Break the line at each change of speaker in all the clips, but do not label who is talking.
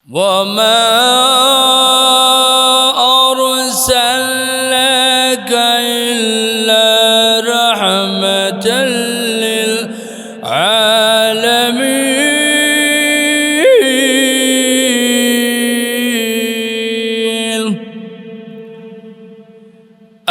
وما أرسلناك إلا رحمة للعالمين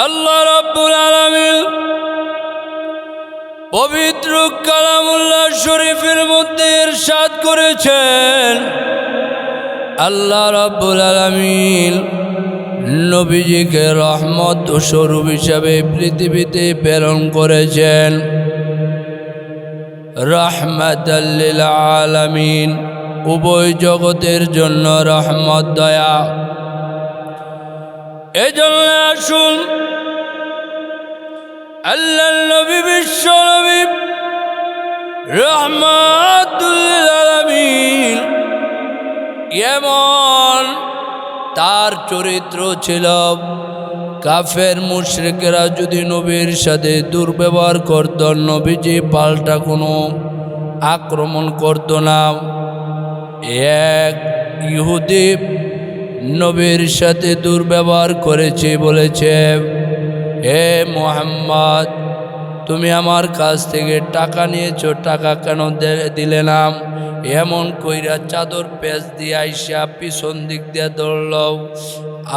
আল্লাহ রাব্বুল আলামিন পবিত্র কালামুল্লাহ শরীফের মধ্যে ইরশাদ করেছেন, আল্লাহ রাব্বুল আলামিন নবীজিকে রহমত ও স্বরূপ হিসাবে পৃথিবীতে প্রেরণ করেছেন। রাহমাতাল লিল আলামিন, উভয় জগতের জন্য রহমত দয়া। এজন্য আসুন আল্লাহর নবী বিশ্ব নবী রাহমাতুল লিল আলামিন, এমন তার চরিত্র ছিল, কাফের মুশরিকরা যদি নবীর সাথে দুর্ব্যবহার করত, নবীজি পাল্টা কোনো আক্রমণ করত না। এক ইহুদি নবীর সাথে দুর্ব্যবহার করেছে, বলেছে, হে মুহাম্মদ, তুমি আমার কাছ থেকে টাকা নিয়েছো, টাকা কেন দিলে না? এমন কইরা চাদর পেঁচ দিয়ে আইসা পিছন দিক দিয়ে ধরল।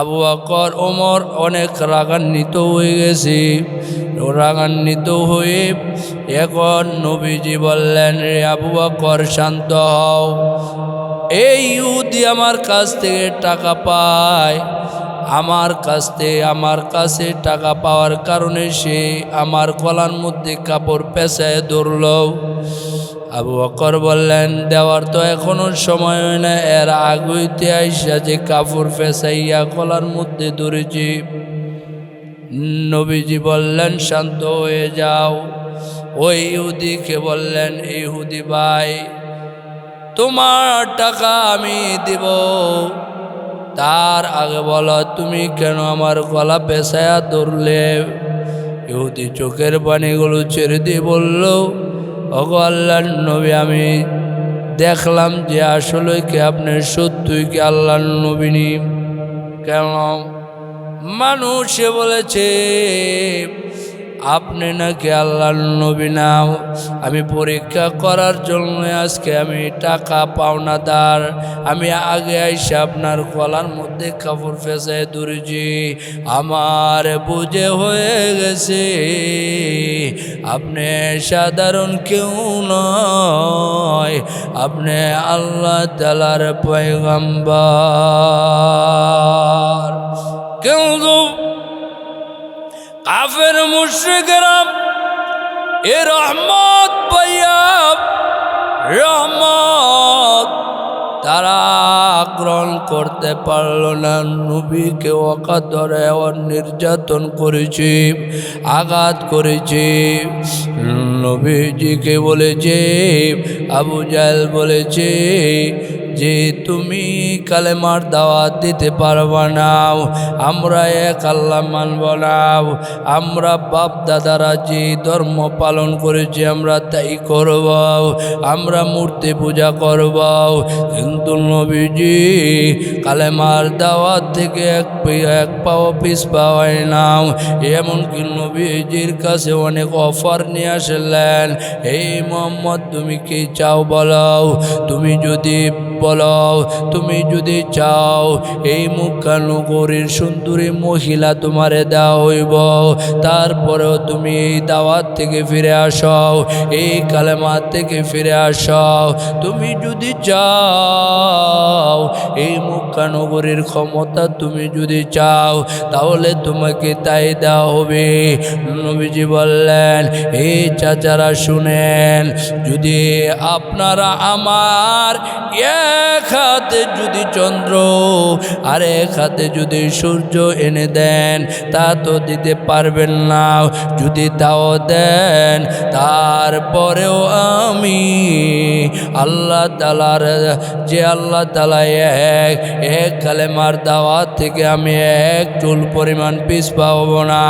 আবু বকর ওমর অনেক রাগান্বিত হয়ে গেছে। রাগান্বিত হয়ে এখন নবীজি বললেন, রে আবু বকর, শান্ত হও। এই ইহুদি আমার কাছ থেকে টাকা পায়, আমার কাছে টাকা পাওয়ার কারণে সে আমার গলার মধ্যে কাপড় পেঁচায় ধরল। আবু বকর বললেন, দেওয়ার তো এখনো সময় হয় না, এর আগুইতে আইসা যে কাপড় পেঁচাইয়া গলার মধ্যে ধরেছি। নবীজি বললেন, শান্ত হয়ে যাও। ওই ইহুদিকে বললেন, ইহুদি ভাই, তোমার টাকা আমি দিব, তার আগে বলো তুমি কেন আমার গলা পেঁচায়া ধরলে? ইহুদি চোখের পানিগুলো ছেড়ে দিয়ে বলল, ওগো আল্লাহর নবী, আমি দেখলাম যে আসলে কি আপনি সত্যই কি আল্লাহর নবী নি? কেন? মানুষে বলেছে আপনি নাকি আল্লাহর নবী না। আমি পরীক্ষা করার জন্য আজকে আমি টাকা পাওনাদার, আমি আগে আইসা আপনার গলার মধ্যে কাপড় ফেঁসায় ধরেছি। আমার বুঝে হয়ে গেছে আপনি সাধারণ কেউ নয়, আপনি আল্লাহ তাআলার পয়গম্বর। কিন্তু কাফের মুশরিকরা এ রহমত পাইয়া রহমত তারা গ্রহণ করতে পারল না। নবীকে অকাতরে নির্যাতন করেছে, আঘাত করেছে। নবীজিকে বলেছে, আবু জাহেল বলেছে যে তুমি কালেমার দাওয়াত দিতে পারবা না, আমরা এক আল্লাহ মানব না, আমরা বাপ দাদারা যে ধর্ম পালন করেছি আমরা তাই করব, আমরা মূর্তি পূজা করব। কিন্তু নবীজি কালেমার দাওয়াত থেকে এক পাও পিছ পাওয়ায় না। এমনকি নবীজির কাছে অনেক অফার নিয়ে আসলেন, এই মোহাম্মদ তুমি কি চাও বলো, তুমি যদি চাও এই মক্কা নগরীর সুন্দরী মহিলা তোমারে দেওয়া হইব, তারপরেও তুমি এই দাওয়াত থেকে ফিরে আসো, এই কালেমা থেকে ফিরে আসো। তুমি যদি চাও এই মক্কা নগরীর ক্ষমতা তুমি যদি চাও, তাহলে তোমাকে তাই দেওয়া হবে। নবীজি বললেন, এই চাচারা শুনেন, যদি আপনারা আমার এক হাতে যদি চন্দ্র আর এক হাতে যদি সূর্য এনে দেন, তা তো দিতে পারবেন না। যদি তাও দেন, তারপরেও আমি আল্লাহ তাআলার যে আল্লাহ তাআলা এক, এক কালেমার দাওয়াত থেকে আমি এক চুল পরিমাণ পিছপাব না।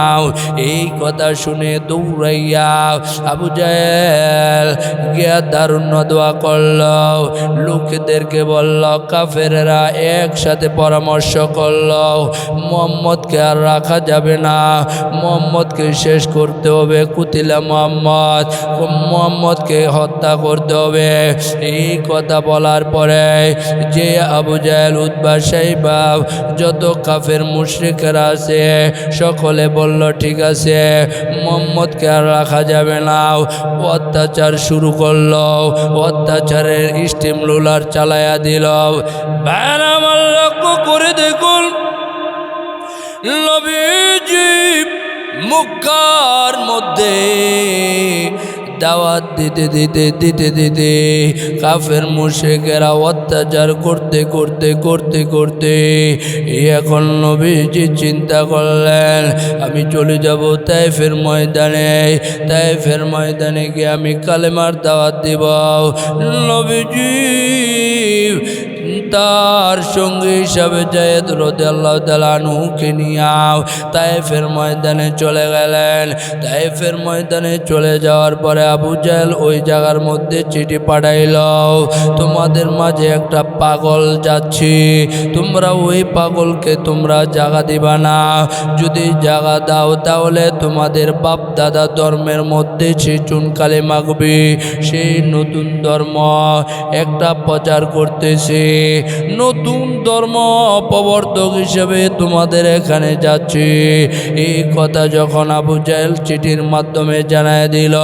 এই কথা শুনে দৌড়াইয়া আবু জাহেল গিয়া দারুণ দোয়া করল, লোকেদেরকে বলল, কাফেরেরা একসাথে পরামর্শ করল, মুহাম্মদকে আর রাখা যাবে না, মুহাম্মদকে শেষ করতে হবে, কুতিলা মুহাম্মদকে হত্যা করতে হবে। এই কথা বলার পরে যে আবু জাহেল, উতবা, সাইবা যত কাফের মুশরিকরা আছে সকলে বলল, ঠিক আছে, মুহাম্মদকে আর রাখা যাবে না। অত্যাচার শুরু করল, অত্যাচারের স্টিম রোলার চালায়া দিল। ভাইরা আমার লক্ষ্য করে দেখুন, নবীজি মক্কার মধ্যে দাওয়াত দিতে দিতে দিতে দিতে কাফের মুশরিকেরা অত্যাচার করতে করতে করতে করতে এখন নবীজি চিন্তা করলেন, আমি চলে যাব তায়েফের ময়দানে, তায়েফের ময়দানে গিয়ে আমি কালেমার দাওয়াত দিব। নবীজি তার সঙ্গী হিসাবে যায়েদ রাদিয়াল্লাহু তাআলা আনহুকে নিয়ে তায়েফের ময়দানে চলে গেলেন। তায়েফের ময়দানে চলে যাওয়ার পরে আবু জাহেল ওই জায়গার মধ্যে চিঠি পাঠাইল, তোমাদের মাঝে একটা পাগল যাচ্ছি, তোমরা ওই পাগলকে তোমরা জায়গা দিবা না, যদি জায়গা দাও তাহলে তোমাদের বাপ দাদা ধর্মের মধ্যে সে চুনকালি মাখবে, সেই নতুন ধর্ম একটা প্রচার করতেছে, নতুন ধর্ম প্রবর্তক হিসেবে তোমাদের এখানে যাচ্ছে। এই কথা যখন আবু জাহেল চিঠির মাধ্যমে জানায় দিল,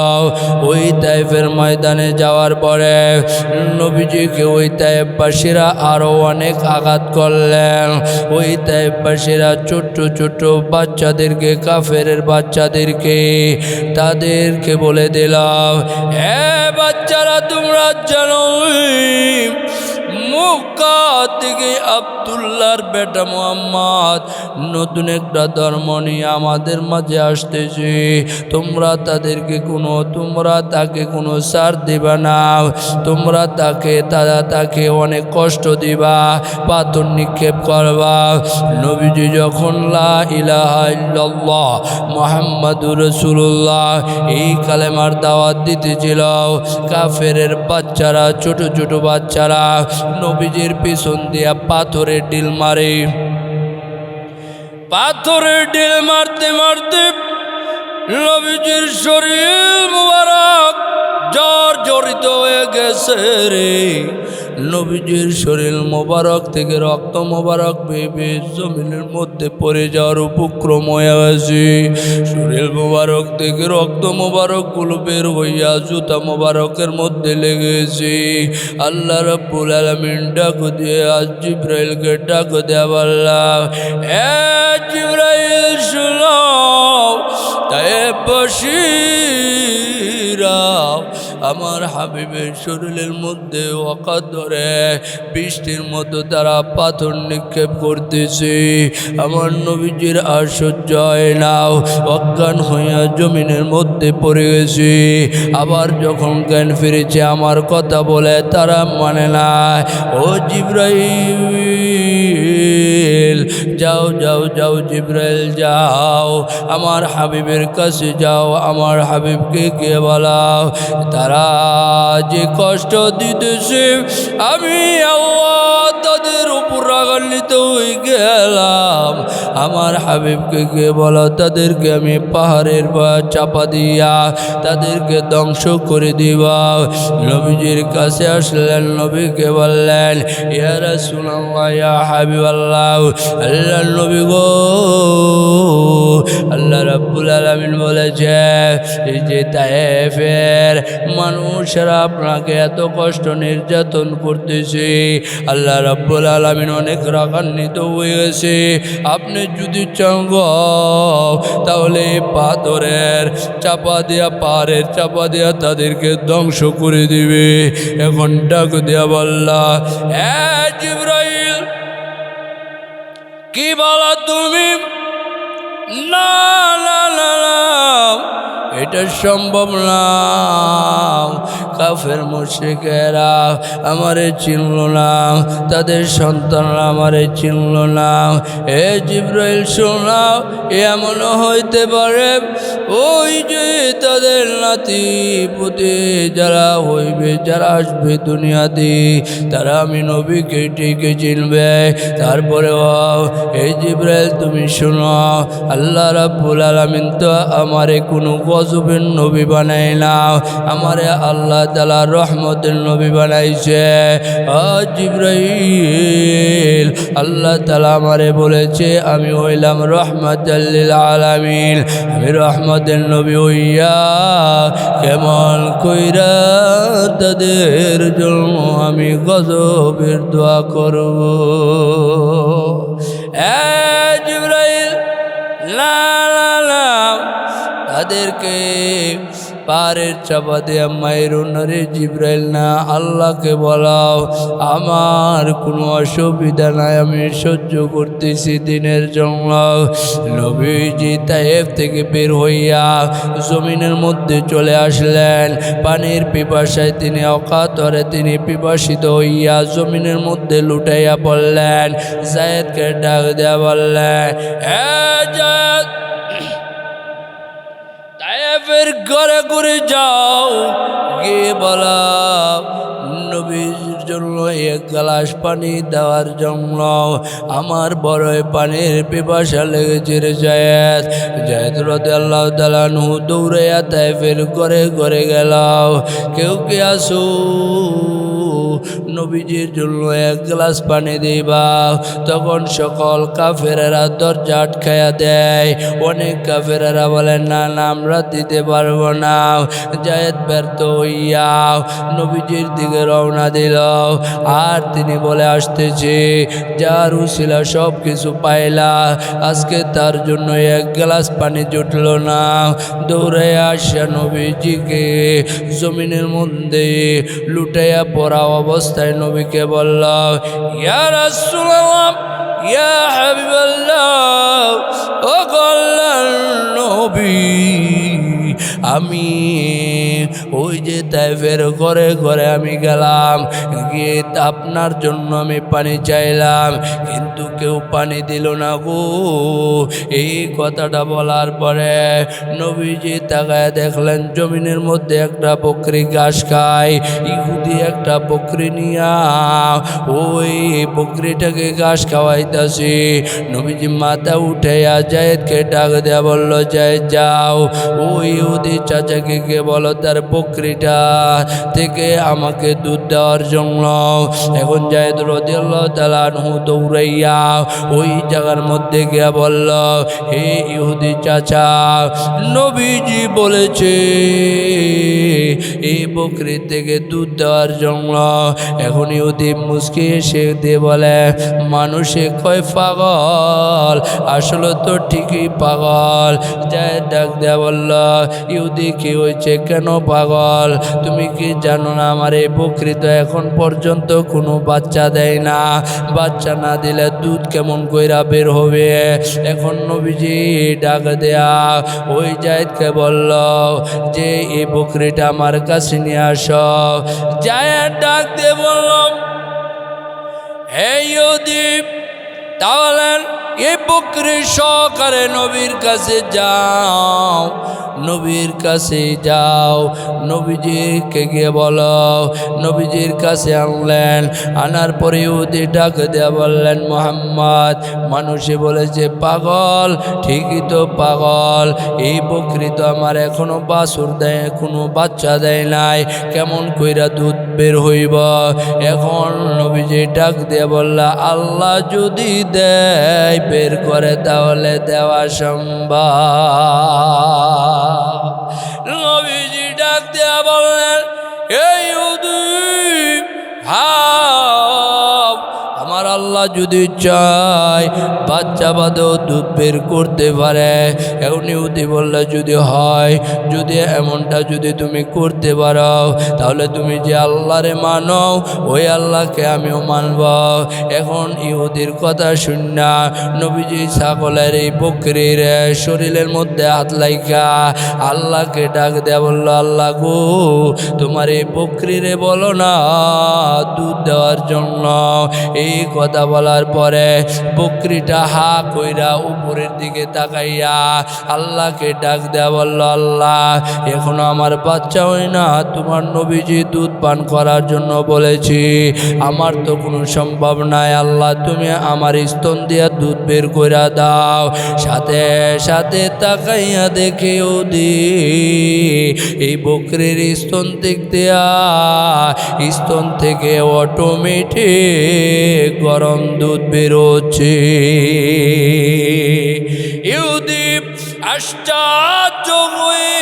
ওই তায়েফের ময়দানে যাওয়ার পরে নবীজিকে ওই তায়েফবাসীরা আরও অনেক আঘাত করলেন। ওই তায়েফবাসীরা ছোট্ট ছোট্ট বাচ্চাদেরকে, কাফের বাচ্চাদেরকে তাদেরকে বলে দিলাম, বাচ্চারা তোমরা জানো মক্কা থেকে আব্দুল্লাহর বেটা মুহাম্মদ নতুন একটা ধর্ম নিয়ে আমাদের মাঝে আসতেছে, তোমরা তাকে কোনো ছাড় দিবা না, তোমরা তাকে অনেক কষ্ট দিবা, পাথর নিক্ষেপ করবা। নবীজি যখন লা ইলাহা ইল্লাল্লাহ মুহাম্মাদুর রাসূলুল্লাহ এই কালেমার দাওয়াত দিতেছিল, কাফের বাচ্চারা, ছোট ছোট বাচ্চারা নবীজির পিছন দিয়া পাথরের ডিল মারে। পাথরের ডিল মারতে মারতে নবীজির শরীর মুবারক জর্জরিত হয়ে গেছে রে। নবীজির শরীর মোবারক থেকে রক্ত মোবারক বেয়ে জমিনের মধ্যে পড়ে যাওয়ার উপক্রম হয়ে আছে। শরীর মোবারক থেকে রক্ত মোবারক গুলো বের হইয়া জুতা মোবারকের মধ্যে লেগেছে। আল্লাহ রাব্বুল আলামিন ডাক দিয়ে জিবরাইলকে ডাক দেয়া বললাম, জিবরাইল শুনো, তায়েফবাসীরা আমার হাবিবের শরীরের মধ্যে ওয়াকাত ধরে বৃষ্টির মতো তারা পাথর নিক্ষেপ করতেছে। আমার নবীজির আর সহ্য হয় না, অজ্ঞান হইয়া জমিনের মধ্যে পড়ে গেছে। আবার যখন জ্ঞান ফিরেছে আমার কথা বলে তারা মানে না। ও জিবরাইল, যাও যাও যাও জিবরাইল যাও, আমার হাবিবের কাছে যাও, আমার হাবিবকে কে বলাও তারা যে কষ্ট দিতেছে আমি আল্লাহ তাদের উপর রাগান্বিত হয়ে গেলাম। আমার হাবিবকে কে বলো তাদেরকে আমি পাহাড়ের চাপা দিয়া তাদেরকে ধ্বংস করে দিবা। নবীজির কাছে আসলেন, নবীকে বললেন, ইয়া রাসূলুল্লাহ, ইয়া হাবিবাল্লাহ, আল্লাহর নবী গো, আল্লাহ রাব্বুল আলামিন বলেছে এই যে তায়েফের মানুষেরা আপনাকে এত কষ্ট নির্যাতন করতেছে, আল্লাহ রাব্বুল আলামিন অনেক রাগান্বিত হয়ে গেছে। আপনি যদি চান তাহলে পাথরের চাপা দিয়া, পাহাড়ের চাপা দিয়া তাদেরকে ধ্বংস করে দিবে। এখন ডাক দিয়া বললা, জিবরাইল কি বলা তুমি? না না না না, এটা সম্ভব না, কাফের মুশরিকেরা আমারে চিনল না, তাদের সন্তানরা আমারে চিনল না। এ জিবরাইল শোনাও, এমন হইতে পারে ওই যে তাদের নাতি পুতি যারা হইবে, যারা আসবে দুনিয়াতে, তারা আমি নবীকে ঠিকই চিনবে। তারপরে এই জিবরাইল তুমি শোনো, আল্লাহ রাব্বুল আলামিন তো আমারে কোনো গজবের নবী বানায় না, আমারে আল্লাহ তাআলা রহমতের নবী বানাইছে। জিবরাইল, আল্লাহ তাআলা আমারে বলেছে আমি হইলাম রহমাতাল লিল আলামিন, আমি রহমতের নবী হইয়া কেমন কইরা তাদের জন্য আমি গজবের দোয়া করব। জিবরাইল না না না, তাদেরকে পারের চাপা দেয়া মায়ের রে জিবরাইল না, আল্লাহকে বলাও আমার কোনো অসুবিধা নাই, আমি সহ্য করতেছি দিনের জন্য। নবীজি তায়েফ থেকে বের হইয়া জমিনের মধ্যে চলে আসলেন। পানির পিপাসায় তিনি অকাতরে তিনি পিপাসিত হইয়া জমিনের মধ্যে লুটাইয়া পড়লেন। যায়েদকে ডাক দেয়া বললেন, যায়েদ, তায়েফের ঘরে ঘুরে যাও, গিয়ে বলা নবীর জন্য এক গ্লাস পানি দেওয়ার জন্য, আমার বড়ই পানির পিপাসা লেগেছে রে যায়েদ। যায়েদ রাদিয়াল্লাহু তাআলা আনহু দৌড়াইয়া তায়েফের ঘরে ঘরে গেল, কেউ কে আসো নবীজির জন্য এক গ্লাস পানি দিবা। তখন সকল কাফেরেরা দরজা আটকায়া দেয়। অনেক কাফেরেরা বলেন না না আমরা দিতে পারবো না। যায়েদ ব্যর্থ হইয়া নবীজির দিকে রওনা দিল, আর তিনি বলে আসতেছে যার উসিলা সব কিছু পাইলা, আজকে তার জন্য এক গ্লাস পানি জুটল না। দৌড়ে আসা নবীজিকে জমিনের মধ্যে লুটাইয়া পড়া অবস্থায় নবীকে বলল, ইয়া রাসূলুল্লাহ, ইয়া হাবিবাল্লাহ, ও আল্লাহর নবী, আমি ওই যে তায়েফের ঘরে ঘরে আমি গেলাম, গিয়ে আপনার জন্য আমি পানি চাইলাম, কিন্তু কেউ পানি দিল না গো। এই কথাটা বলার পরে নবীজি তাকায় দেখলেন জমিনের মধ্যে একটা বকরি ঘাস খায়। ইহুদি একটা বকরি নিয়া ওই বকরিটাকে ঘাস খাওয়াইতেছে। নবীজি মাথা উঠাইয়া যায়েদকে ডাক দেয়া বলল, যায়েদ যাও ওই ইহুদি চাচাকে কে বলো তার বকরিটা থেকে আমাকে দুধ দেওয়ার জন্য। এখন যায়েদ রাদিয়াল্লাহু তাআলা আনহু দৌড়াইয়া ওই জায়গার মধ্যে গিয়া বলল, হে ইহুদি চাচা, নবীজি বলেছে এই বকরি থেকে দুধ দেওয়ার জন্য। এখন ইহুদি মুস্কি এসে দিয়ে বলে, মানুষে কয় পাগল, আসলে তো ঠিকই পাগল। যায়েদ ডাক দেয়া বলল, ইহুদি কি হয়েছে, কেন পাগল? তুমি কি জানো না আমার এই বকরি তো এখন পর্যন্ত কোনো বাচ্চা দেয় না, বাচ্চা না দিলে দুধ কেমন কইরা বের হবে? এখন নবীজি ডাক দেয়া ওই যায়েদকে বলল যে এই বকরিটা আমার কাছে নিয়ে আসো। যায়েদ ডাক দিয়ে বলল, হে ইহুদি, তাহলে এই বকরি সহকারে নবীর কাছে যাও, নবীর কাছে যাও, নবীজিকে গিয়ে বলো। নবীজির কাছে আনলেন, আনার পরে ইহুদি ডাক দেয়া বললেন, মুহাম্মদ, মানুষে বলেছে পাগল, ঠিকই তো পাগল, এই বকরি তো আমার এখনো বাছুর দেয়, কোনো বাচ্চা দেয় নাই, কেমন কইরা দুধ বের হইব? এখন নবীজি ডাক দিয়ে বলল, আল্লাহ যদি দেয় বের করে তাহলে দেওয়া সম্ভব। নবীজি ডাক দেয়া বললেন, এই ইহুদি, আমার আল্লাহ যদি চায় বাচ্চা বাদেও দুধ বের করতে পারে। এখন ইহুদি বললে যদি হয়, যদি এমনটা যদি তুমি করতে পারো তাহলে তুমি যে আল্লাহরে মানো ওই আল্লাহকে আমিও মানব। এখন ইহুদির কথা শুননা নবীজি ছাগলের এই বকরির শরীরের মধ্যে হাত লাইকা আল্লাহকে ডাক দেয়া বলল, আল্লাহ গো, তোমার এই বকরিরে বলো না দুধ দেওয়ার জন্য। এই কথা বলার পরে বকরিটা হা কইরা উপরের দিকে তাকাইয়া আল্লাহকে ডাক দেয়া বলল, আল্লাহ এখনো আমার বাচ্চা হয় না, তোমার নবীজি দুধ পান করার জন্য বলেছি, আমার তো কোনো সম্ভব নাই, আল্লাহ তুমি আমার স্তন দিয়া দুধ বের করে দাও। সাথে সাথে তাকাইয়া দেখেও দি এই বকরির স্তন দিক দিয়া স্তন থেকে অটোমেটিক গরম দুধ বেরোচ্ছে। ইহুদি আশ্চর্য হয়ে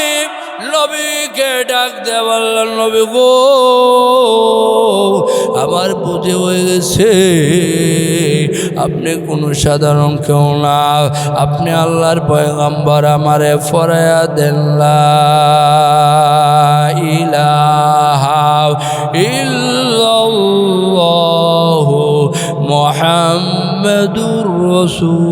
নবীকে ডাক দেয়া বললেন, নবী গো, আমার বুঝে হয়ে গেছে আপনি কোনো সাধারণ কেউ না, আপনি আল্লাহর পয়গম্বর, আমারে ফরায়া দেন লা ইলাহা ইল্লাল্লাহু মুহাম্মাদুর রাসূল।